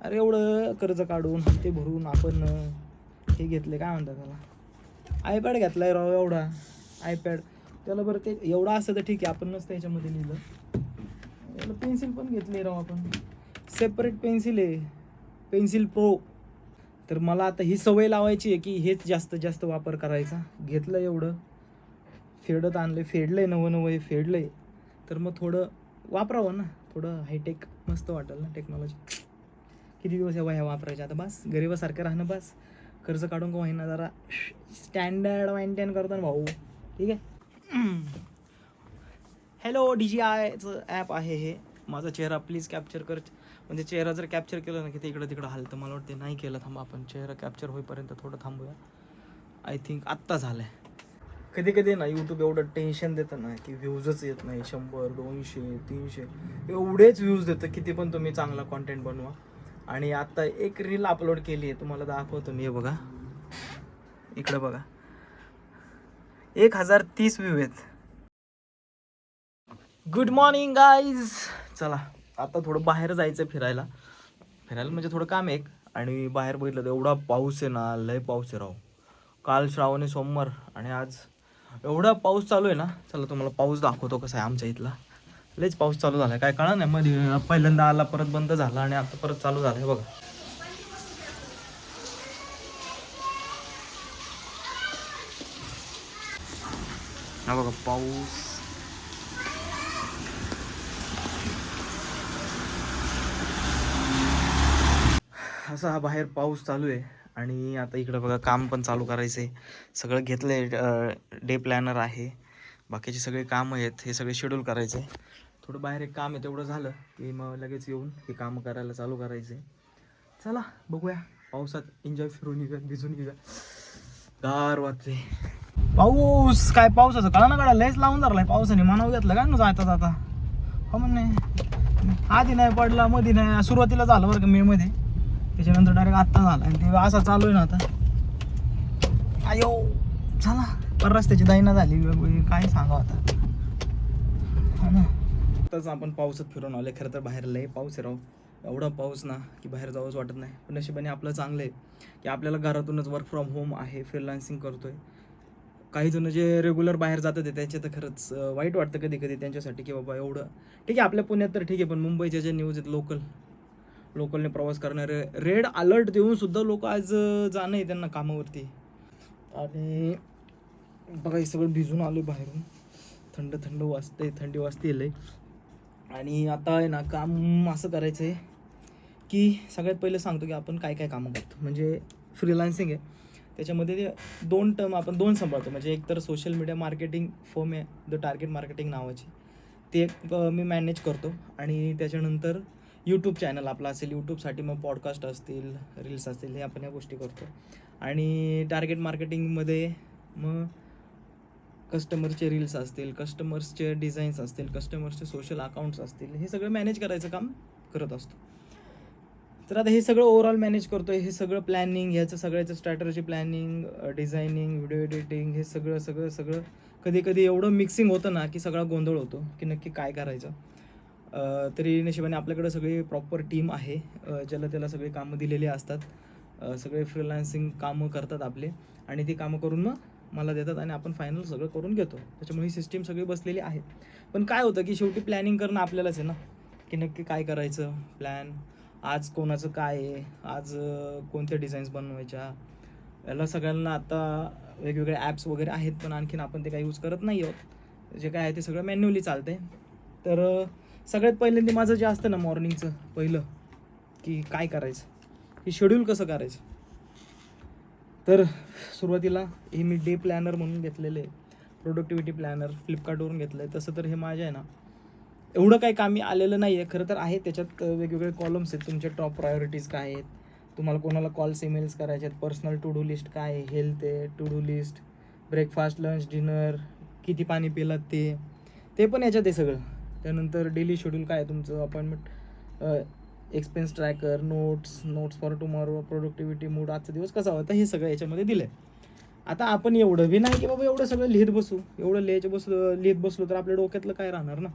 अरे एवढं कर्ज काढून ते भरून आपण हे घेतले, काय म्हणतात त्याला, आयपॅड घेतलाय राव एवढा आयपॅड. त्याला बरं ते एवढा असं तर ठीक आहे, आपण नसतं याच्यामध्ये लिहिलं. पेन्सिल पण घेतली राव आपण, सेपरेट पेन्सिल आहे, पेन्सिल प्रो. तर मला आता ही सवय लावायची आहे की हेच जास्तीत जास्त वापर करायचा. घेतलं एवढं, फेडत आणलं, फेडलंय, नवं फेडलंय, तर मग थोडं वापरावं ना, थोडं हायटेक मस्त वाटेल ना टेक्नॉलॉजी. किती दिवस ह्या वापरायच्या, आता बस गरीबासारखं राहणं बस. कर्ज काढून का होईना जरा स्टँडर्ड मेंटेन करतो ना भाऊ, ठीक आहे. हॅलो DJIचं ॲप आहे हे. माझा चेहरा प्लीज कॅप्चर कर, म्हणजे चेहरा जर कॅप्चर केलं ना की ते इकडं तिकडं हलतं. मला वाटते नाही केलं, थांबा आपण चेहरा कॅप्चर होईपर्यंत थोडं थांबूया. आय थिंक आत्ता झालं आहे. कधी कधी ना यूट्यूब एवढं टेन्शन देतं ना की व्ह्यूजच येत नाही. 100, 200, 300 एवढेच व्ह्यूज देतं, किती पण तुम्ही चांगला कॉन्टेंट बनवा. आणि आता एक रील अपलोड केली आहे, तुम्हाला दाखवतो मी. हे बघा इकडं बघा, 1030 व्ह्यू आहेत. Good morning guys. चला आता थोडं बाहेर जायचं फिरायला म्हणजे थोडं काम आहे. आणि बाहेर बघितलं तर एवढा पाऊस आहे ना, लय पाऊस आहे राव. काल श्रावणी सोमवार आणि आज एवढा पाऊस चालू आहे ना. चला तुम्हाला पाऊस दाखवतो कसा आहे आमच्या इथला. लयच पाऊस चालू झाला, काय कळलं नाही. मध्ये पहिल्यांदा आला, परत बंद झाला आणि आता परत चालू झाला आहे बघा. हा बघा पाऊस. असा हा बाहेर पाऊस चालू आहे. आणि आता इकडं बघा काम पण चालू करायचं आहे. सगळं घेतलं आहे, डे प्लॅनर आहे, बाकीचे सगळे कामं आहेत, हे सगळे शेड्यूल करायचं आहे. थोडं बाहेर एक काम आहे, तेवढं झालं की मग लगेच येऊन हे कामं करायला चालू करायचं आहे. चला बघूया, पावसात एन्जॉय, फिरून येऊया, भिजून येऊया. गार वाटते. पाऊस काय, पावसाचं कळा ना, काढा लयच लावून धरलाय पावसाने. म्हणावं घेतलं काय ना जाता जाता. हो म्हण नाही, आधी नाही पडला, मध्ये नाही. सुरुवातीला झालं बरं का मे मध्ये, त्याच्यानंतर डायरेक्ट आत्ता झाला. आणि ते असा चालू आहे ना आता. आयो झाला पर रस्त्याची दैना झाली, काय सांगावं आता. हा ना, आताच आपण पावसात फिरून आले. खरं तर बाहेर लय पाऊस आहे राव, एवढा पाऊस ना की बाहेर जावंच वाटत नाही. पण नशिबाने आपलं चांगलं आहे की आपल्याला घरातूनच वर्क फ्रॉम होम आहे, फ्रीलान्सिंग करतोय. काही जण जे रेग्युलर बाहेर जातात त्याचे तर खरंच वाईट वाटतं कधी कधी त्यांच्यासाठी की बाबा एवढं ठीक आहे. आपल्या पुण्यात तर ठीक आहे, पण मुंबईच्या जे न्यूज आहेत, लोकलने प्रवास करणारे, रेड अलर्ट देऊन सुद्धा लोक आज जाणं आहे त्यांना कामावरती. आणि बघा हे सगळं भिजून आलो बाहेरून, थंड थंड वाजते, थंडी वाजते लय. आणि आता आहे ना काम असं करायचं आहे की सगळ्यात पहिले सांगतो की आपण काय काय कामं करतो. म्हणजे फ्रीलान्सिंग आहे, त्याच्यामध्ये ते 2 टर्म आपण 2 सांभाळतो. म्हणजे एक तर सोशल मीडिया मार्केटिंग फर्म आहे, द टार्गेट मार्केटिंग नावाची, ते मी मॅनेज करतो. आणि त्याच्यानंतर यूट्यूब चॅनल आपला असेल, यूट्यूबसाठी मग पॉडकास्ट असतील, रील्स असतील, हे आपण या गोष्टी करतो. आणि टार्गेट मार्केटिंगमध्ये मग कस्टमरचे रील्स असतील, कस्टमर्सचे डिझाईन्स असतील, कस्टमर्सचे सोशल अकाउंट्स असतील, हे सगळं मॅनेज करायचं काम करत असतो. तर आता हे सगळं ओव्हरऑल मॅनेज करतोय. हे सगळं प्लॅनिंग, ह्याचं सगळ्याचं strategy planning, designing, video editing, हे सगळं कधी कधी एवढं मिक्सिंग होतं ना की सगळा गोंधळ होतो की नक्की काय करायचं. तरी नशिबाने आपल्याकडे सगळी प्रॉपर टीम आहे, ज्याला त्याला सगळे कामं दिलेली असतात. सगळे फ्रीलान्सिंग कामं करतात आपले, आणि ती कामं करून मग मला देतात आणि आपण फायनल सगळं करून घेतो. त्याच्यामुळे ही सिस्टीम सगळी बसलेली आहे. पण काय होतं की शेवटी प्लॅनिंग करणं आपल्यालाच आहे ना, की नक्की काय करायचं. प्लॅन आज कोणाचं काय आहे, आज कोणत्या डिझाईन्स बनवायच्या, याला सगळ्यांना आता वेगवेगळे ॲप्स वगैरे आहेत, पण आणखीन आपण ते काही यूज करत नाही आहोत. जे काय आहे ते सगळं मॅन्युअली चालतं आहे. तर सगळ्यात पहिल्यांदा माझं जे असतं ना मॉर्निंगचं पहिलं, की काय करायचं, हे शेड्यूल कसं करायचं. तर सुरुवातीला हे मी डे प्लॅनर म्हणून घेतलेलं आहे, प्रोडक्टिव्हिटी प्लॅनर फ्लिपकार्टवरून घेतलं आहे. तसं तर हे माझं आहे ना एवढं काही कामी आलेलं नाही आहे. खरं तर आहे, त्याच्यात वेगवेगळे कॉलम्स आहेत. तुमचे टॉप प्रायोरिटीज काय आहेत, तुम्हाला कोणाला कॉल्स ईमेल्स करायचे आहेत, पर्सनल टू डू लिस्ट काय आहे, हेल्थ आहे, to do list, breakfast, lunch, dinner, किती पाणी पिलात ते पण याच्यात आहे सगळं. त्यानंतर डेली शेड्यूल काय आहे तुमचं, appointment, expense tracker, notes for tomorrow, productivity mood, आजचा दिवस कसा होता, हे सगळं याच्यामध्ये दिलं आहे. आता आपण एवढं बी नाही की बाबा एवढं सगळं लिहित बसू तर आपल्या डोक्यातलं काय राहणार ना.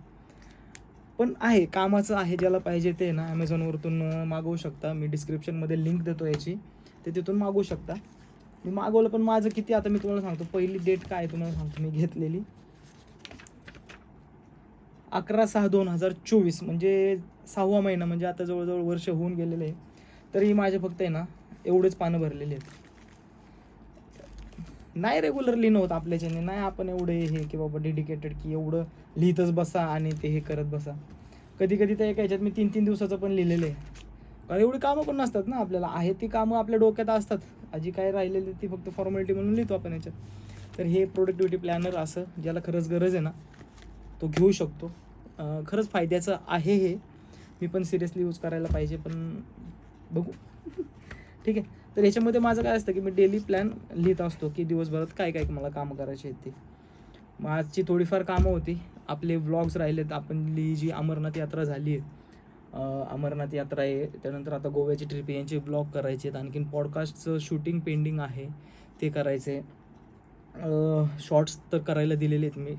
पण आहे, कामाचं आहे. ज्याला पाहिजे ते ना ॲमेझॉनवरतून मागवू शकता. मी डिस्क्रिप्शनमध्ये लिंक देतो याची, ते तिथून मागवू शकता. मी मागवलं, पण माझं किती आता मी तुम्हाला सांगतो. पहिली डेट काय आहे तुम्हाला सांगतो. मी घेतलेली 11/6/2024, म्हणजे 6वा महिना, म्हणजे आता जवळजवळ वर्ष होऊन गेलेलं आहे. तरी माझे फक्त आहे ना एवढेच पानं भरलेले आहेत. नाही रेग्युलर लिहिणं होत आपल्याच्याने, नाही आपण एवढे हे की बाबा डेडिकेटेड की एवढं लिहितच बसा आणि ते हे करत बसा. कधी कधी तर एका ह्याच्यात मी 3-3 दिवसाचं पण लिहिलेलं आहे. कारण एवढी कामं पण नसतात ना आपल्याला, आहे ती कामं आपल्या डोक्यात असतात. आजी काय राहिलेली ती फक्त फॉर्मॅलिटी म्हणून लिहितो आपण याच्यात. तर हे प्रोडक्टिव्हिटी प्लॅनर असं ज्याला खरंच गरज आहे ना तो घेऊ शकतो. खरंच फायद्याचं आहे हे. मी पण सिरियसली यूज करायला पाहिजे, पण बघू. ठीक आहे. तर याच्यामध्ये माझं काय असतं की मी डेली प्लॅन लिहित असतो की दिवसभरात काय काय मला कामं करायची आहेत ते. मग आजची थोडीफार कामं होती. आपले व्लॉग्स राहिलेत. आपली जी अमरनाथ यात्रा झाली आहे, अमरनाथ यात्रा आहे, त्यानंतर आता गोव्याची ट्रिप आहे, यांचे ब्लॉग करायचे आहेत. आणखीन पॉडकास्टचं शूटिंग पेंडिंग आहे, ते करायचं आहे. शॉर्ट्स तर करायला दिलेले आहेत मी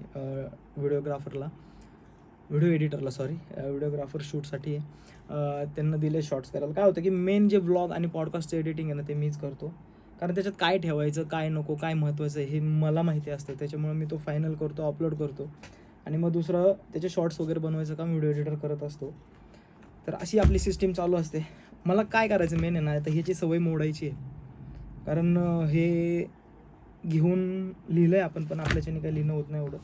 व्हिडिओ एडिटरला, व्हिडिओग्राफर शूटसाठी त्यांना दिले शॉर्ट्स करायला. काय होतं की मेन जे व्लॉग आणि पॉडकास्टचं एडिटिंग आहे ना ते मीच करतो. कारण त्याच्यात काय ठेवायचं, काय नको, काय महत्त्वाचं आहे हे मला माहिती असतं. त्याच्यामुळे मी तो फायनल करतो, अपलोड करतो. आणि मग दुसरं त्याचे शॉर्ट्स वगैरे बनवायचं काम व्हिडिओ एडिटर करत असतो. तर अशी आपली सिस्टीम चालू असते. मला काय करायचं मेन आहे ना, आता ह्याची सवय मोडायची आहे. कारण हे घेऊन लिहिलं आहे आपण, पण आपल्याच्याने काही लिहिणं होत नाही एवढं.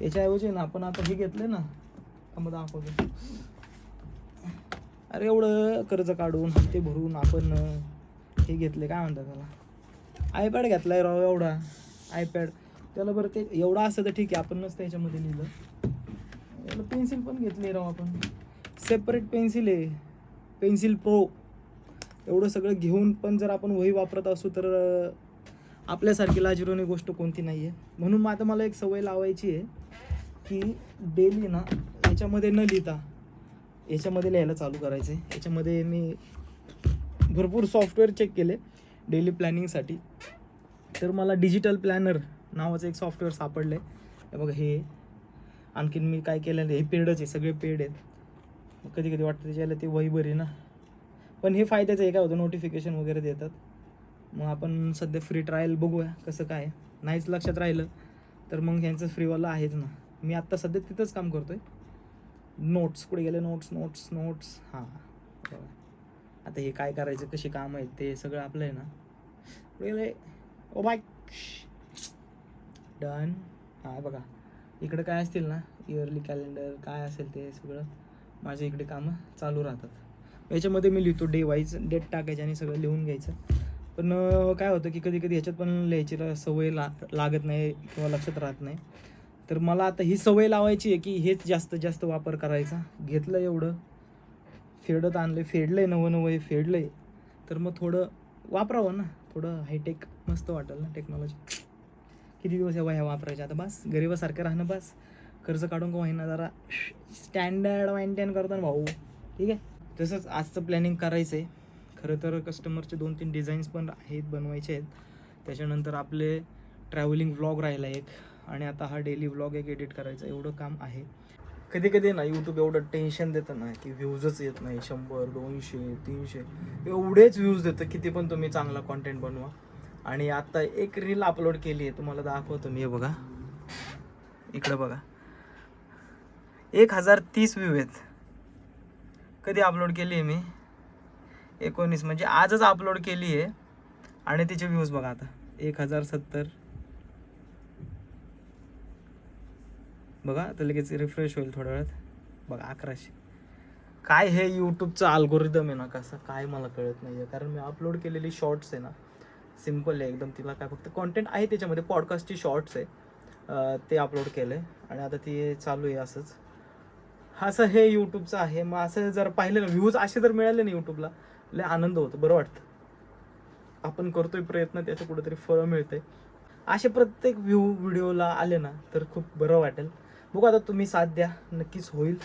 याच्याऐवजी ना आपण आता हे घेतलं ना, मग दाखवतो. अरे एवढं कर्ज काढून हप्ते भरून आपण हे घेतले, काय म्हणतात त्याला, आयपॅड घेतलाय राव. एवढा आयपॅड त्याला बरं ते एवढा असं तर ठीक आहे, आपण नसतं याच्यामध्ये लिहिलं. एवढं पेन्सिल पण घेतली राव आपण, सेपरेट पेन्सिल आहे, पेन्सिल प्रो. एवढं सगळं घेऊन पण जर आपण वही वापरत असू तर आपल्यासारखी लाजिरवाणी गोष्ट कोणती नाही आहे. म्हणून मग आता मला एक सवय लावायची आहे की डेली ना याच्यामध्ये न लिहिता याच्यामध्ये लिहायला चालू करायचं आहे. याच्यामध्ये मी भरपूर सॉफ्टवेअर चेक केले डेली प्लॅनिंगसाठी. तर मला डिजिटल प्लॅनर नावाचं एक सॉफ्टवेअर सापडलं आहे. हे बघा हे. आणखीन मी काय केलेलं आहे, हे पेडच आहे, सगळे पेड आहेत. कधी कधी वाटतं त्याच्याला ते वही बरी ना, पण हे फायद्याचं आहे. काय होतं, नोटिफिकेशन वगैरे देतात. मग आपण सध्या फ्री ट्रायल बघूया कसं काय. नाहीच लक्षात राहिलं तर मग ह्यांचं फ्रीवालं आहेच ना. मी आत्ता सध्या तिथंच काम करतो आहे. नोट्स कुठे गेले, नोट्स. हां, आता हे काय करायचं, कशी काम आहेत ते सगळं आपलं आहे ना. कुठे गेले, ओ बाय, डन. हां बघा, इकडे काय असतील ना इयरली कॅलेंडर काय असेल ते सगळं माझ्या इकडे कामं चालू राहतात. याच्यामध्ये मी लिहितो डे वाईज, डेट टाकायची आणि सगळं लिहून घ्यायचं. पण काय होतं की कधी कधी ह्याच्यात पण लिहायची सवय लागत नाही किंवा लक्षात राहत नाही. तर मला आता ही सवय लावायची आहे की हेच जास्तीत जास्त वापर करायचा. घेतलं एवढं, फेडत आणलं, फेडलं आहे, नवं हे फेडलं आहे, तर मग थोडं वापरावं ना, थोडं हायटेक मस्त वाटेल ना टेक्नॉलॉजी. किती दिवस ह्या वापरायच्या आता, बस गरिबासारखं राहणं, बस कर्ज काढून का होईना जरा स्टँडर्ड मेंटेन करतो ना भाऊ. ठीक आहे. तसंच आजचं प्लॅनिंग करायचं आहे. खरं तर कस्टमरचे 2-3 डिझाईन्स पण आहेत, बनवायचे आहेत. त्याच्यानंतर आपले ट्रॅव्हलिंग व्लॉग राहिला एक, आणि आता हा डेली व्लॉग एक एडिट करायचा. एवढं काम आहे. कधी कधी ना यूट्यूब एवढं टेन्शन देतं ना की व्ह्यूजच येत नाही. 100, 200, 300 एवढेच व्ह्यूज देतं, किती पण तुम्ही चांगला कॉन्टेंट बनवा. आणि आता एक रील अपलोड केली आहे, तुम्हाला दाखवतो मी. हे बघा इकडं बघा, 1030 व्ह्यू आहेत. कधी अपलोड केली आहे मी, 19, म्हणजे आजच अपलोड केली आहे. आणि तिचे व्ह्यूज बघा आता 1070. बघा तर लगेच रिफ्रेश होईल थोड्या वेळात. बघा 1100. काय हे यूट्यूबचं अल्गोरिदम आहे ना कसं काय मला कळत नाही आहे. कारण मी अपलोड केलेली शॉर्ट्स आहे ना सिम्पल आहे एकदम. तिला काय फक्त कॉन्टेंट आहे त्याच्यामध्ये, पॉडकास्टची शॉर्ट्स आहे, ते अपलोड केलं आहे. आणि आता ते चालू आहे असंच. असं हे यूट्यूबचं आहे. मग असं जर पाहिलं ना, व्ह्यूज असे जर मिळाले ना यूट्यूबला, लय आनंद होतो, बरं वाटतं. आपण करतोय प्रयत्न, त्याचं कुठंतरी फळ मिळतंय. असे प्रत्येक व्हिडिओला आले ना तर खूप बरं वाटेल. बघू आता, तुम्ही साथ द्या, नक्कीच होईल.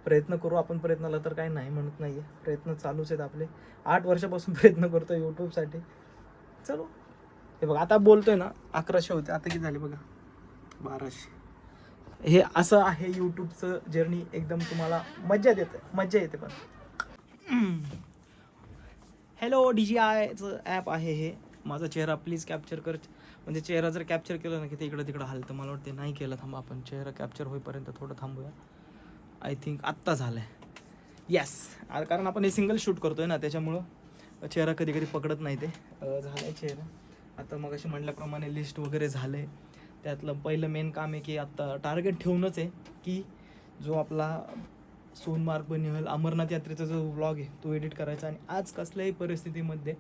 प्रयत्न करू आपण. प्रयत्नाला तर काही नाही म्हणत नाही आहे, प्रयत्न चालूच आहेत आपले. 8 वर्षापासून प्रयत्न करतो यूट्यूबसाठी. चलो. हे बघा आता बोलतोय ना 1100 होते, आता किती झाले बघा 1200. हे असं आहे यूट्यूबचं जर्नी. एकदम तुम्हाला मज्जा येते पण. हॅलो DJIचं ॲप आहे हे. माझा चेहरा प्लीज कॅप्चर कर. म्हणजे चेहरा जर कॅप्चर केला ना की ते इकडं तिकडं हलतं. मला वाटते नाही केलं. थांबा, आपण चेहरा कॅप्चर होईपर्यंत थोडं थांबूया. आय थिंक आत्ता झालं आहे. येस, कारण आपण हे सिंगल शूट करतोय ना, त्याच्यामुळं चेहरा कधी कधी पकडत नाही. ते झालं आहे चेहरा. आता मग अशी म्हटल्याप्रमाणे लिस्ट वगैरे झालं आहे. त्यातलं पहिलं मेन काम आहे की आत्ता टार्गेट ठेवूनच आहे की जो आपला सोनमार्ग बनिहल अमरनाथ यात्रेचा जो व्लॉग आहे तो एडिट करायचा. आणि आज कसल्याही परिस्थितीमध्ये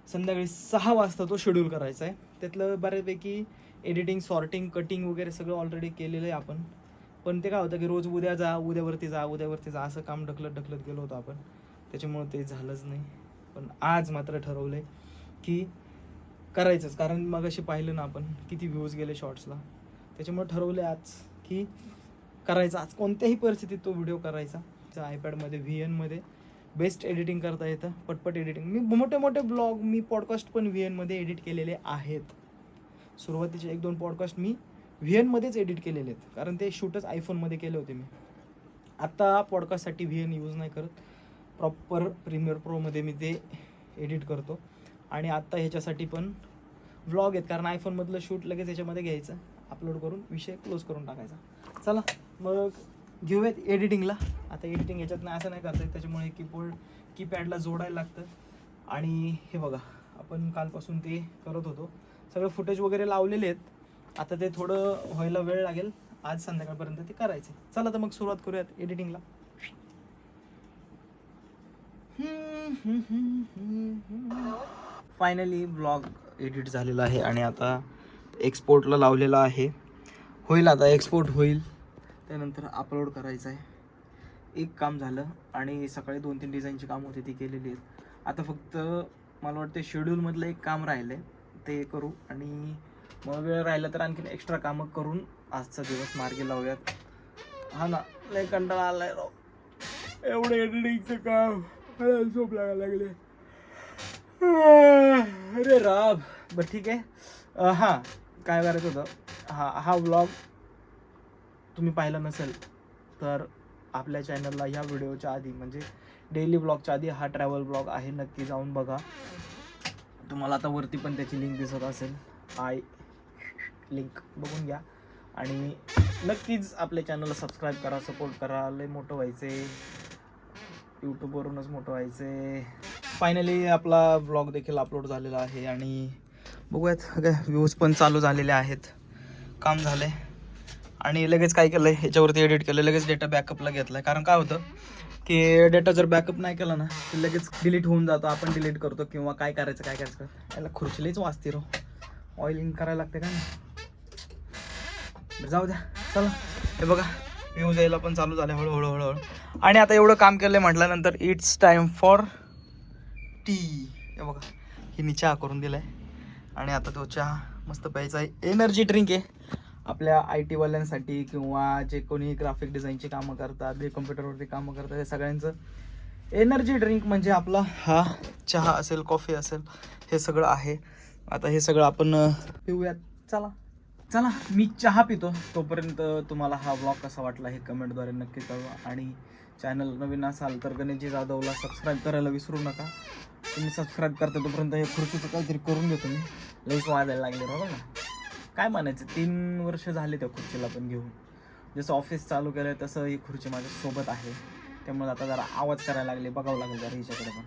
संध्याकाळी 6 वाजता तो शेड्यूल करायचा आहे. त्यातलं बऱ्यापैकी एडिटिंग, सॉर्टिंग, कटिंग वगैरे सगळं ऑलरेडी केलेलं आहे आपण. पण ते काय होतं की रोज उद्यावरती जा असं काम ढकलत गेलो होतो आपण. त्याच्यामुळं ते झालंच नाही. पण आज मात्र ठरवलं आहे की करायचंच. कारण मग अशी पाहिलं ना आपण किती व्ह्यूज गेले शॉर्ट्सला. त्याच्यामुळे ठरवलं आहे आज की करायचा. आज कोणत्याही परिस्थितीत तो व्हिडिओ करायचा. आयपॅडमध्ये VNमध्ये बेस्ट एडिटिंग करता येतं. पटपट एडिटिंग. मी मोठे ब्लॉग, मी पॉडकास्ट पण VNमध्ये एडिट केलेले आहेत. सुरुवातीचे 1-2 पॉडकास्ट मी VNमध्येच एडिट केलेले आहेत. कारण ते शूटच आयफोनमध्ये केले होते मी. आत्ता पॉडकास्टसाठी VN यूज नाही करत. प्रॉपर प्रीमियर प्रोमध्ये मी ते एडिट करतो. आणि आत्ता ह्याच्यासाठी पण व्लॉग आहेत. कारण आयफोनमधलं शूट लगेच ह्याच्यामध्ये घ्यायचं, अपलोड करून विषय क्लोज करून टाकायचा. चला मग घेऊयात एडिटिंगला. आता एडिटिंग ह्याच्यात नाही असं नाही करता येत. त्याच्यामुळे कीपॅडला जोडायला लागतं. आणि हे बघा, आपण कालपासून ते करत होतो. सगळं फुटेज वगैरे लावलेले आहेत. आता ते थोडं व्हायला वेळ लागेल. आज संध्याकाळपर्यंत ते करायचे. चला तर मग सुरुवात करूयात एडिटिंगला. फायनली ब्लॉग एडिट झालेला आहे आणि आता एक्सपोर्टला लावलेला आहे. होईल, आता एक्सपोर्ट होईल, त्यानंतर अपलोड करायचं आहे. एक काम झालं आणि सकाळी 2-3 डिझाईनची कामं होती ती केलेली आहेत. आता फक्त मला वाटतं शेड्यूलमधलं एक काम राहिलं आहे, ते करू. आणि मग वेळ राहिला तर आणखीन एक्स्ट्रा कामं करून आजचा दिवस मार्गी लावूयात. हा ना, लय कंटाळा आलाय राव एवढं एडिटिंगचं काम. झोप लागायला लागले. अरे राब. बरं ठीक आहे. हां, काय करायचं होतं, हा व्लॉग तुम्ही पाहिला नसेल तर आपल्या चॅनलला ह्या व्हिडिओच्या आधी, म्हणजे डेली ब्लॉगच्या आधी हा ट्रॅव्हल ब्लॉग आहे. नक्की जाऊन बघा. तुम्हाला आता वरती पण त्याची लिंक दिसत असेल. लिंक बघून घ्या. आणि नक्कीच आपल्या चॅनलला सबस्क्राईब करा, सपोर्ट करा. लय मोठं व्हायचं आहे, यूट्यूबवरूनच मोठं व्हायचं आहे. फायनली आपला ब्लॉग देखील अपलोड झालेला आहे आणि बघूयात काय व्ह्यूज पण चालू झालेले आहेत. काम झालं आहे. आणि लगेच काय केलं आहे, ह्याच्यावरती एडिट केलं, लगेच डेटा बॅकअपला घेतला आहे. कारण काय होतं की डेटा जर बॅकअप नाही केला ना तर लगेच डिलीट होऊन जातो. आपण डिलीट करतो किंवा काय करायचं याला खुर्चीलाच वाजते रो. ऑइलिंग करायला लागते का नाही. जाऊ द्या, चला. हे बघा व्ह्यूज यायला पण चालू झाले हळूहळू. आणि आता एवढं काम केलं म्हटल्यानंतर इट्स टाईम फॉर टी. हे बघा, हिने चहा करून दिलाय आणि आता तो चहा मस्त प्यायचा आहे. एनर्जी ड्रिंक आहे आपल्या IT वाल्यांसाठी किंवा जे कोणी ग्राफिक डिझाईनची कामं करतात, जे कम्प्युटरवरती कामं करतात, हे सगळ्यांचं एनर्जी ड्रिंक म्हणजे आपला हा चहा असेल, कॉफी असेल, हे सगळं आहे. आता हे सगळं आपण पिऊयात. चला मी चहा पितो. तोपर्यंत तुम्हाला हा ब्लॉग कसा वाटला हे कमेंटद्वारे नक्की कळवा. आणि चॅनल नवीन असाल तर गणेशजी जाधवला सबस्क्राईब करायला विसरू नका. तुम्ही सबस्क्राईब करता तोपर्यंत हे खुर्चीचं काहीतरी करून घेतो मी. लईच वाजायला लागले बघा ना. काय म्हणायचं, 3 वर्ष झाले त्या खुर्चीला पण घेऊन. जसं ऑफिस चालू केलं तसं ही खुर्ची माझ्यासोबत आहे. त्यामुळे आता जरा आवाज करायला लागले, बघावं लागेल जरा हिच्याकडे पण.